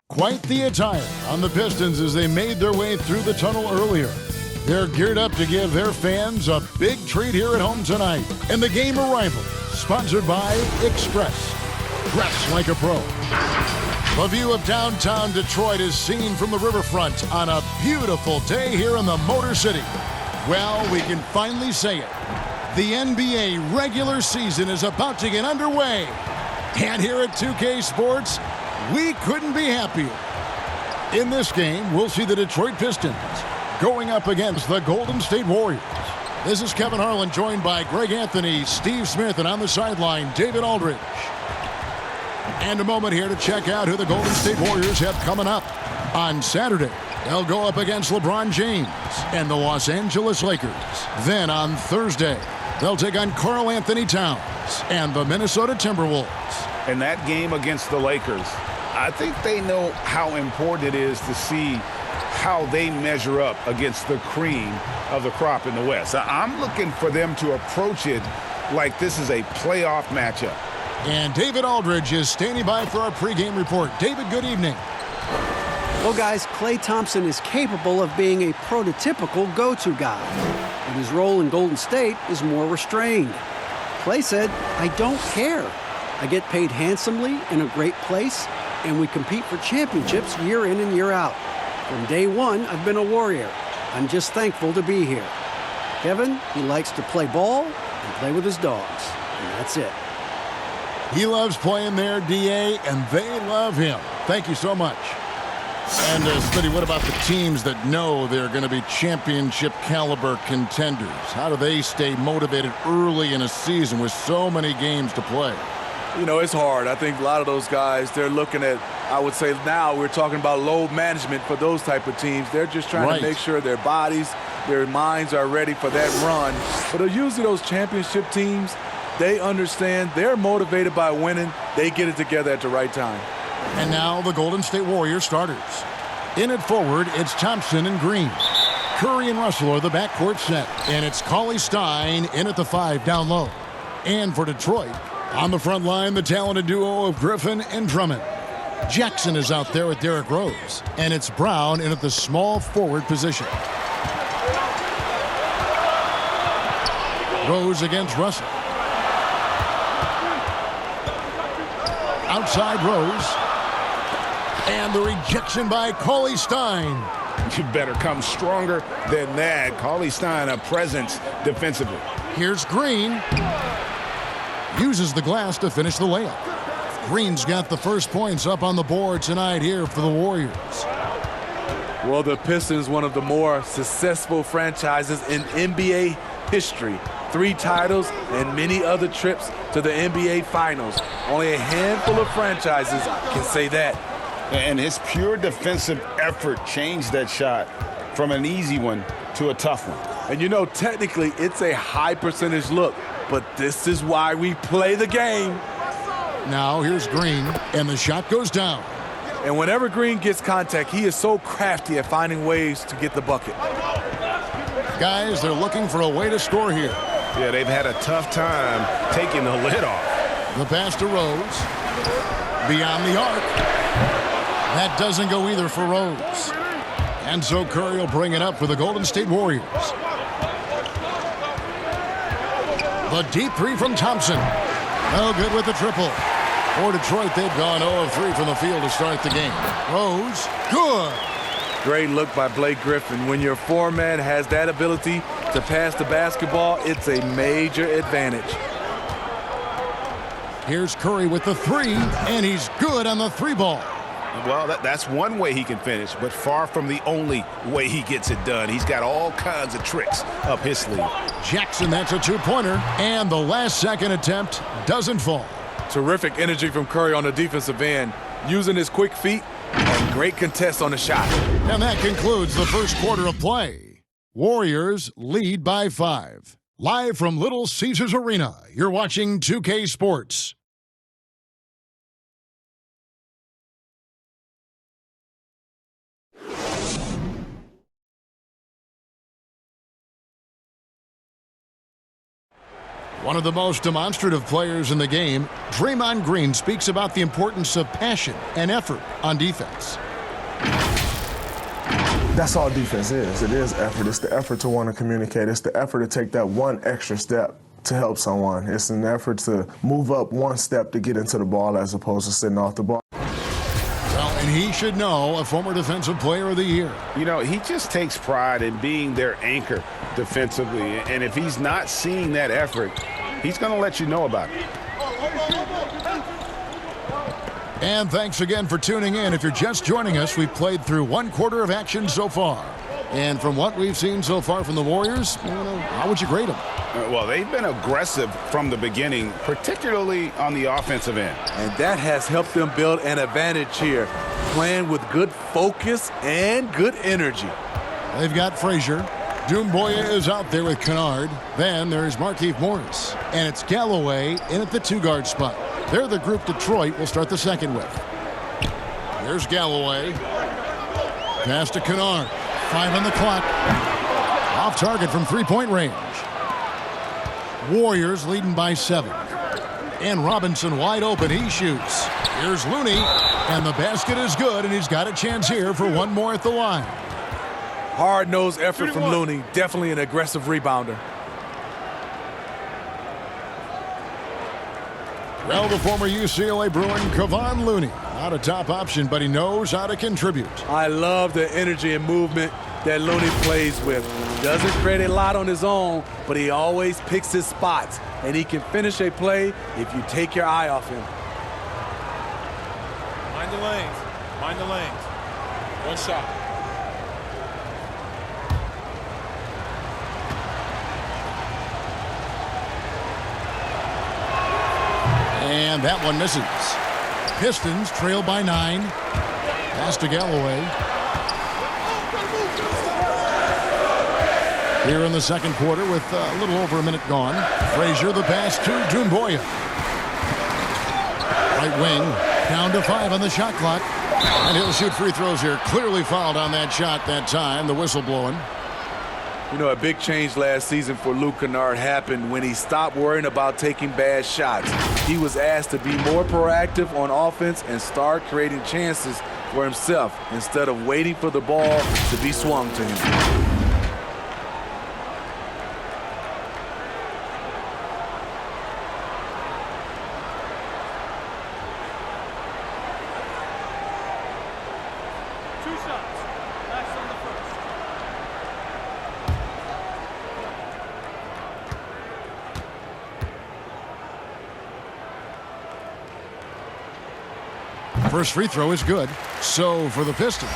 Quite the attire on the Pistons as they made their way through the tunnel earlier. They're geared up to give their fans a big treat here at home tonight. And the game arrival, sponsored by Express. Dress like a pro. The view of downtown Detroit is seen from the riverfront on a beautiful day here in the Motor City. Well, we can finally say it. The NBA regular season is about to get underway. And here at 2K Sports, we couldn't be happier. In this game, we'll see the Detroit Pistons going up against the Golden State Warriors. This is Kevin Harlan, joined by Greg Anthony, Steve Smith, and on the sideline, David Aldridge. And a moment here to check out who the Golden State Warriors have coming up. On Saturday, they'll go up against LeBron James and the Los Angeles Lakers. Then on Thursday, they'll take on Karl Anthony Towns and the Minnesota Timberwolves. In that game against the Lakers, I think they know how important it is to see how they measure up against the cream of the crop in the West. I'm looking for them to approach it like this is a playoff matchup. And David Aldridge is standing by for our pregame report. David, good evening. Well, guys, Klay Thompson is capable of being a prototypical go-to guy, but his role in Golden State is more restrained. Klay said, "I don't care. I get paid handsomely in a great place, and we compete for championships year in and year out. From day one, I've been a Warrior. I'm just thankful to be here." Kevin, he likes to play ball and play with his dogs, and that's it. He loves playing there, DA, and they love him. Thank you so much. And, Smitty, what about the teams that know they're going to be championship caliber contenders? How do they stay motivated early in a season with so many games to play? You know, it's hard. I think a lot of those guys, they're looking at, I would say now we're talking about load management for those type of teams. They're just trying to make sure their bodies, their minds are ready for that run. But usually those championship teams, they understand, they're motivated by winning. They get it together at the right time. And now the Golden State Warriors starters. In at forward, it's Thompson and Green. Curry and Russell are the backcourt set. And it's Cauley-Stein in at the 5 down low. And for Detroit, on the front line, the talented duo of Griffin and Drummond. Jackson is out there with Derrick Rose. And it's Brown in at the small forward position. Rose against Russell. Outside Rose. And the rejection by Cauley-Stein. You better come stronger than that. Cauley-Stein, a presence defensively. Here's Green. Uses the glass to finish the layup. Green's got the first points up on the board tonight here for the Warriors. Well, the Pistons, one of the more successful franchises in NBA history. 3 titles and many other trips to the NBA Finals. Only a handful of franchises can say that. And his pure defensive effort changed that shot from an easy one to a tough one. And you know, technically, it's a high percentage look, but this is why we play the game. Now here's Green, and the shot goes down. And whenever Green gets contact, he is so crafty at finding ways to get the bucket. Guys, they're looking for a way to score here. Yeah, they've had a tough time taking the lid off. The pass to Rose. Beyond the arc. That doesn't go either for Rose. And so Curry will bring it up for the Golden State Warriors. The deep 3 from Thompson. No good with the triple. For Detroit, they've gone 0 of 3 from the field to start the game. Rose, good. Great look by Blake Griffin. When your foreman has that ability to pass the basketball, it's a major advantage. Here's Curry with the 3, and he's good on the 3 ball. Well, that's one way he can finish, but far from the only way he gets it done. He's got all kinds of tricks up his sleeve. Jackson, that's a 2-pointer, and the last second attempt doesn't fall. Terrific energy from Curry on the defensive end, using his quick feet and great contest on the shot. And that concludes the first quarter of play. Warriors lead by 5. Live from Little Caesars Arena, you're watching 2K Sports. One of the most demonstrative players in the game, Draymond Green speaks about the importance of passion and effort on defense. That's all defense is. It is effort. It's the effort to want to communicate. It's the effort to take that one extra step to help someone. It's an effort to move up one step to get into the ball as opposed to sitting off the ball. Well, and he should know, a former Defensive Player of the Year. You know, he just takes pride in being their anchor defensively. And if he's not seeing that effort, he's going to let you know about it. And thanks again for tuning in. If you're just joining us, we've played through one quarter of action so far. And from what we've seen so far from the Warriors, how would you grade them? Well, they've been aggressive from the beginning, particularly on the offensive end. And that has helped them build an advantage here, playing with good focus and good energy. They've got Frazier. Doumbouya is out there with Kennard. Then there's Markieff Morris. And it's Galloway in at the two-guard spot. They're the group Detroit will start the second with. Here's Galloway. Pass to Kennard. 5 on the clock. Off target from three-point range. Warriors leading by 7. And Robinson wide open. He shoots. Here's Looney. And the basket is good, and he's got a chance here for one more at the line. Hard-nosed effort from Looney. Definitely an aggressive rebounder. Well, the former UCLA Bruin, Kevon Looney. Not a top option, but he knows how to contribute. I love the energy and movement that Looney plays with. Doesn't create a lot on his own, but he always picks his spots. And he can finish a play if you take your eye off him. Mind the lanes. Mind the lanes. One shot. And that one misses. Pistons trail by 9. Pass to Galloway. Here in the second quarter with a little over a minute gone. Frazier the pass to Doumbouya. Right wing down to 5 on the shot clock. And he'll shoot free throws here. Clearly fouled on that shot that time. The whistle blowing. You know, a big change last season for Luke Kennard happened when he stopped worrying about taking bad shots. He was asked to be more proactive on offense and start creating chances for himself instead of waiting for the ball to be swung to him. First free throw is good. So for the Pistons,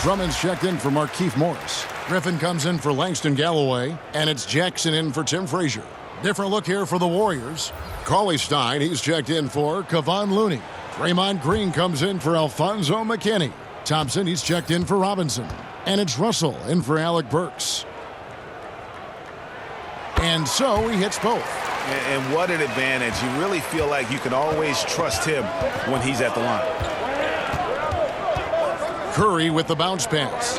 Drummond's checked in for Markieff Morris. Griffin comes in for Langston Galloway. And it's Jackson in for Tim Frazier. Different look here for the Warriors. Cauley Stein, he's checked in for Kevon Looney. Draymond Green comes in for Alfonso McKinney. Thompson, he's checked in for Robinson. And it's Russell in for Alec Burks. And so he hits both. And what an advantage. You really feel like you can always trust him when he's at the line. Curry with the bounce pass.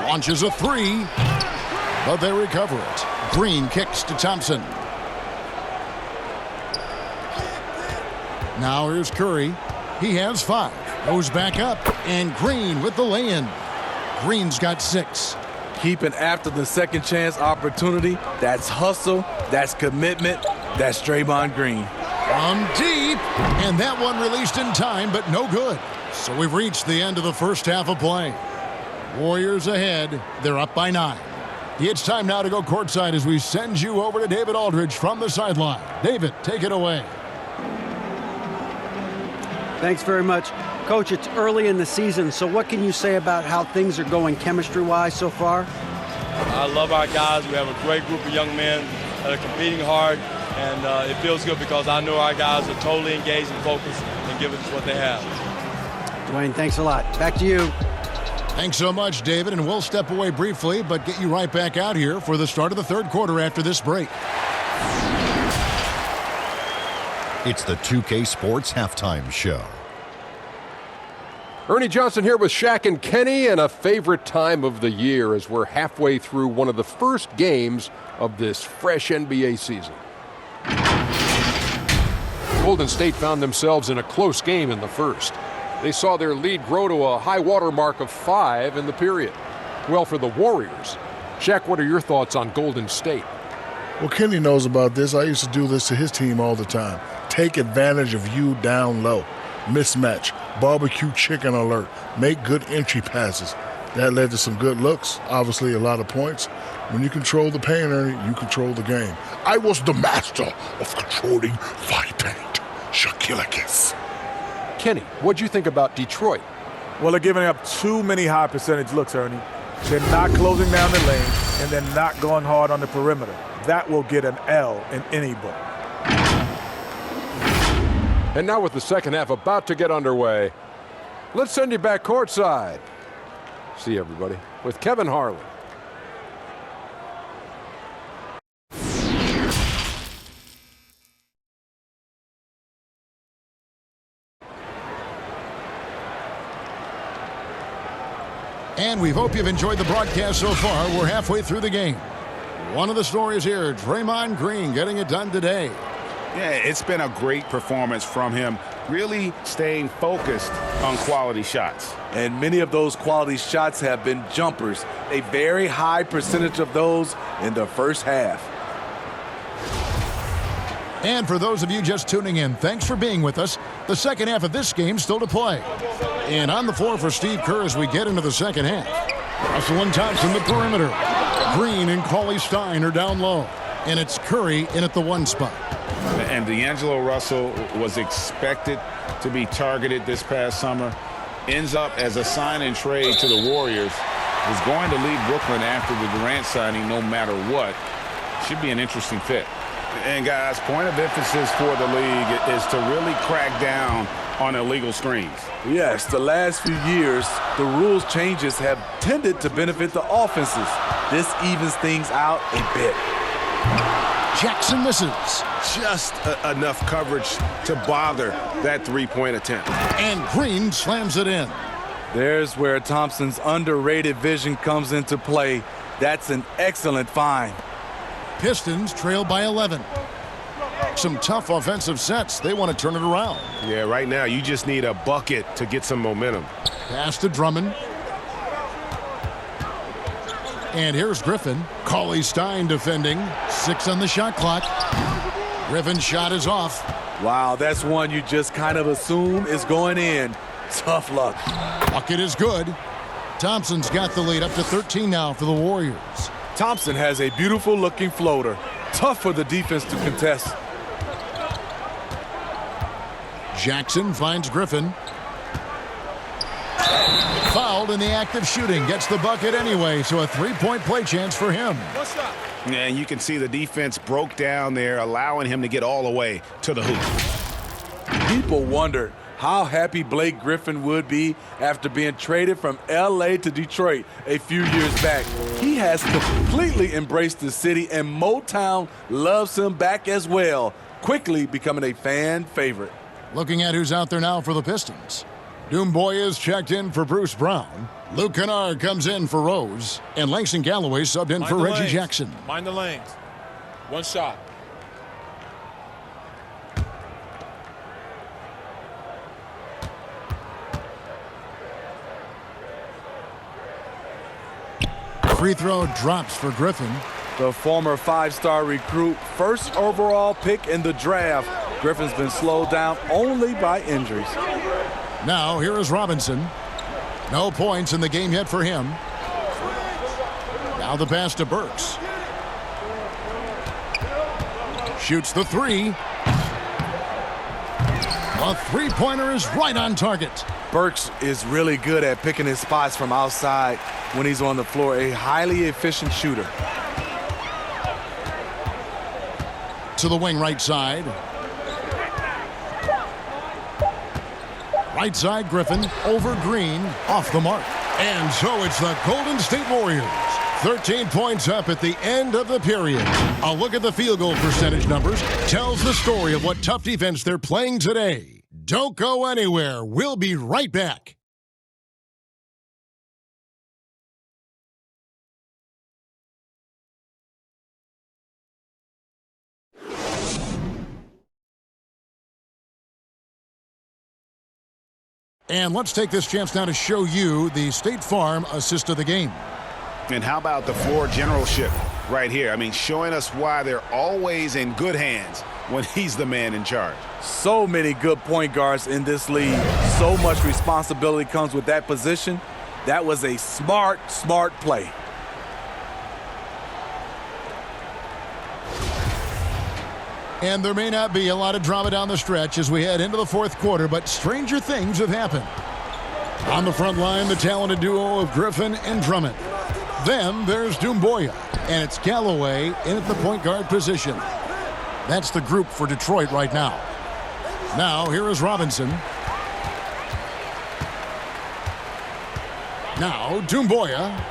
Launches a 3, but they recover it. Green kicks to Thompson. Now here's Curry. He has 5. Goes back up, and Green with the lay-in. Green's got 6. Keeping after the second chance opportunity. That's hustle. That's commitment. That's Draymond Green. From deep, and that one released in time, but no good. So we've reached the end of the first half of play. Warriors ahead. They're up by 9. It's time now to go courtside as we send you over to David Aldridge from the sideline. David, take it away. Thanks very much. Coach, it's early in the season, so what can you say about how things are going chemistry-wise so far? I love our guys. We have a great group of young men that are competing hard, and it feels good because I know our guys are totally engaged and focused and giving us what they have. Dwayne, thanks a lot. Back to you. Thanks so much, David, and we'll step away briefly, but get you right back out here for the start of the third quarter after this break. It's the 2K Sports Halftime Show. Ernie Johnson here with Shaq and Kenny, and a favorite time of the year as we're halfway through one of the first games of this fresh NBA season. Golden State found themselves in a close game in the first. They saw their lead grow to a high water mark of 5 in the period. Well, for the Warriors, Shaq, what are your thoughts on Golden State? Well, Kenny knows about this. I used to do this to his team all the time. Take advantage of you down low. Mismatch, barbecue chicken alert, make good entry passes. That led to some good looks, obviously a lot of points. When you control the paint, Ernie, you control the game. I was the master of controlling fight paint. Shaquille. Kenny, what'd you think about Detroit? Well, they're giving up too many high percentage looks, Ernie. They're not closing down the lane, and they're not going hard on the perimeter. That will get an L in any book. And now with the second half about to get underway, let's send you back courtside. See everybody with Kevin Harlan. And we hope you've enjoyed the broadcast so far. We're halfway through the game. One of the stories here, Draymond Green getting it done today. Yeah, it's been a great performance from him, really staying focused on quality shots. And many of those quality shots have been jumpers, a very high percentage of those in the first half. And for those of you just tuning in, thanks for being with us. The second half of this game still to play. And on the floor for Steve Kerr as we get into the second half. Russell and Thompson, the perimeter. Green and Cauley-Stein are down low. And it's Curry in at the 1 spot. And D'Angelo Russell was expected to be targeted this past summer. Ends up as a sign and trade to the Warriors. Is going to leave Brooklyn after the Durant signing no matter what. Should be an interesting fit. And guys, point of emphasis for the league is to really crack down on illegal screens. Yes, the last few years, the rules changes have tended to benefit the offenses. This evens things out a bit. Jackson misses. Just enough coverage to bother that three-point attempt. And Green slams it in. There's where Thompson's underrated vision comes into play. That's an excellent find. Pistons trail by 11. Some tough offensive sets. They want to turn it around. Yeah, right now you just need a bucket to get some momentum. Pass to Drummond. And here's Griffin. Cauley-Stein defending. 6 on the shot clock. Griffin's shot is off. Wow, that's one you just kind of assume is going in. Tough luck. Bucket is good. Thompson's got the lead up to 13 now for the Warriors. Thompson has a beautiful looking floater. Tough for the defense to contest. Jackson finds Griffin. Fouled in the act of shooting. Gets the bucket anyway, so a 3-point play chance for him. Yeah, and you can see the defense broke down there, allowing him to get all the way to the hoop. People wondered how happy Blake Griffin would be after being traded from LA to Detroit a few years back. He has completely embraced the city, and Motown loves him back as well, quickly becoming a fan favorite. Looking at who's out there now for the Pistons. Doomboy is checked in for Bruce Brown. Luke Kennard comes in for Rose. And Langston Galloway subbed in for Reggie Jackson. Mind the lanes. One shot. Free throw drops for Griffin. The former 5-star recruit, first overall pick in the draft. Griffin's been slowed down only by injuries. Now here is Robinson. No points in the game yet for him. Now the pass to Burks. Shoots the 3. A three-pointer is right on target. Burks is really good at picking his spots from outside when he's on the floor. A highly efficient shooter. To the wing right side. Right side, Griffin over Green, off the mark. And so it's the Golden State Warriors. 13 points up at the end of the period. A look at the field goal percentage numbers tells the story of what tough defense they're playing today. Don't go anywhere. We'll be right back. And let's take this chance now to show you the State Farm assist of the game. And how about the floor generalship right here? I mean, showing us why they're always in good hands when he's the man in charge. So many good point guards in this league. So much responsibility comes with that position. That was a smart play. And there may not be a lot of drama down the stretch as we head into the fourth quarter, but stranger things have happened. On the front line, the talented duo of Griffin and Drummond. Then there's Doumbouya, and it's Galloway in at the point guard position. That's the group for Detroit right now. Now, here is Robinson. Now, Doumbouya.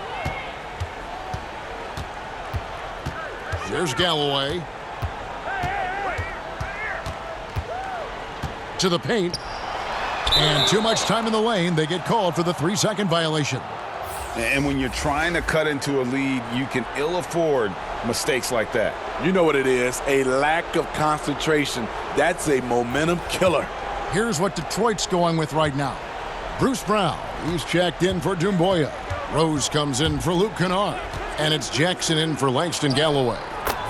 There's Galloway. To the paint. And too much time in the lane. They get called for the 3-second violation. And when you're trying to cut into a lead, you can ill afford mistakes like that. You know what it is, a lack of concentration. That's a momentum killer. Here's what Detroit's going with right now. Bruce Brown, he's checked in for Doumbouya. Rose comes in for Luke Kennard. And it's Jackson in for Langston Galloway.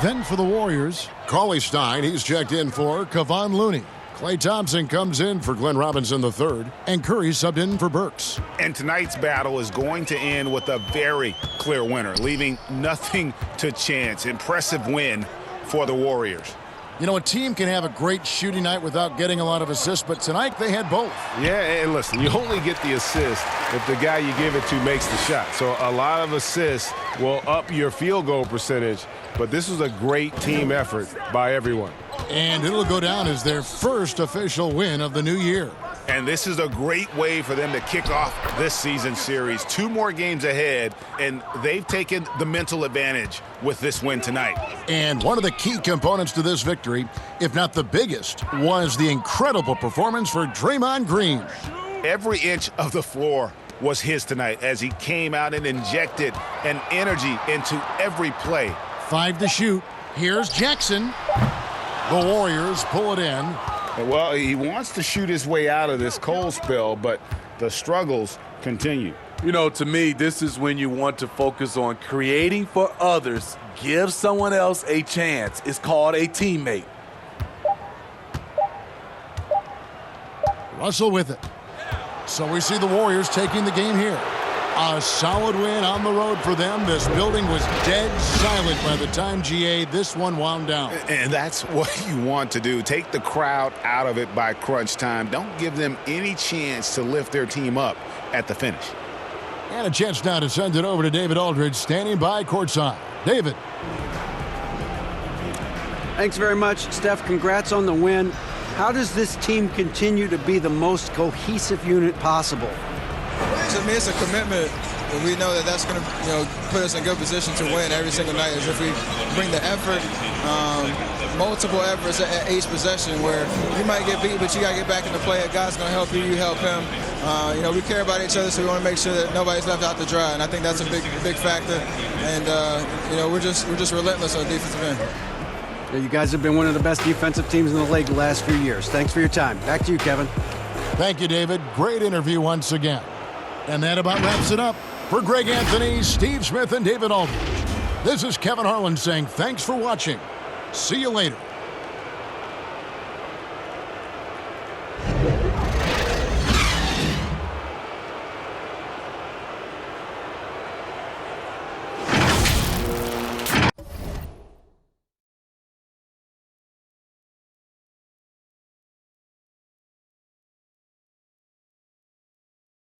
Then for the Warriors, Cauley Stein, he's checked in for Kevon Looney. Klay Thompson comes in for Glenn Robinson III, and Curry subbed in for Burks. And tonight's battle is going to end with a very clear winner, leaving nothing to chance. Impressive win for the Warriors. You know, a team can have a great shooting night without getting a lot of assists, but tonight they had both. Yeah, and listen, you only get the assist if the guy you give it to makes the shot. So a lot of assists will up your field goal percentage, but this was a great team effort by everyone. And it'll go down as their first official win of the new year. And this is a great way for them to kick off this season series. 2 more games ahead, and they've taken the mental advantage with this win tonight. And one of the key components to this victory, if not the biggest, was the incredible performance for Draymond Green. Every inch of the floor was his tonight as he came out and injected an energy into every play. 5 to shoot. Here's Jackson. The Warriors pull it in. Well, he wants to shoot his way out of this cold spell, but the struggles continue. You know, to me, this is when you want to focus on creating for others. Give someone else a chance. It's called a teammate. Russell with it. So we see the Warriors taking the game here. A solid win on the road for them. This building was dead silent by the time, GA, this one wound down. And that's what you want to do. Take the crowd out of it by crunch time. Don't give them any chance to lift their team up at the finish. And a chance now to send it over to David Aldridge, standing by courtside. David. Thanks very much, Steph. Congrats on the win. How does this team continue to be the most cohesive unit possible? To me, it's a commitment. We know that that's going to, put us in good position to win every single night. Is if we bring the effort, multiple efforts at each possession, where you might get beat, but you got to get back in the play. A guy's going to help you, you help him. We care about each other, so we want to make sure that nobody's left out to dry. And I think that's a big factor. And we're just relentless on the defensive end. You guys have been one of the best defensive teams in the league the last few years. Thanks for your time. Back to you, Kevin. Thank you, David. Great interview once again. And that about wraps it up. For Greg Anthony, Steve Smith, and David Aldridge, this is Kevin Harlan saying thanks for watching. See you later.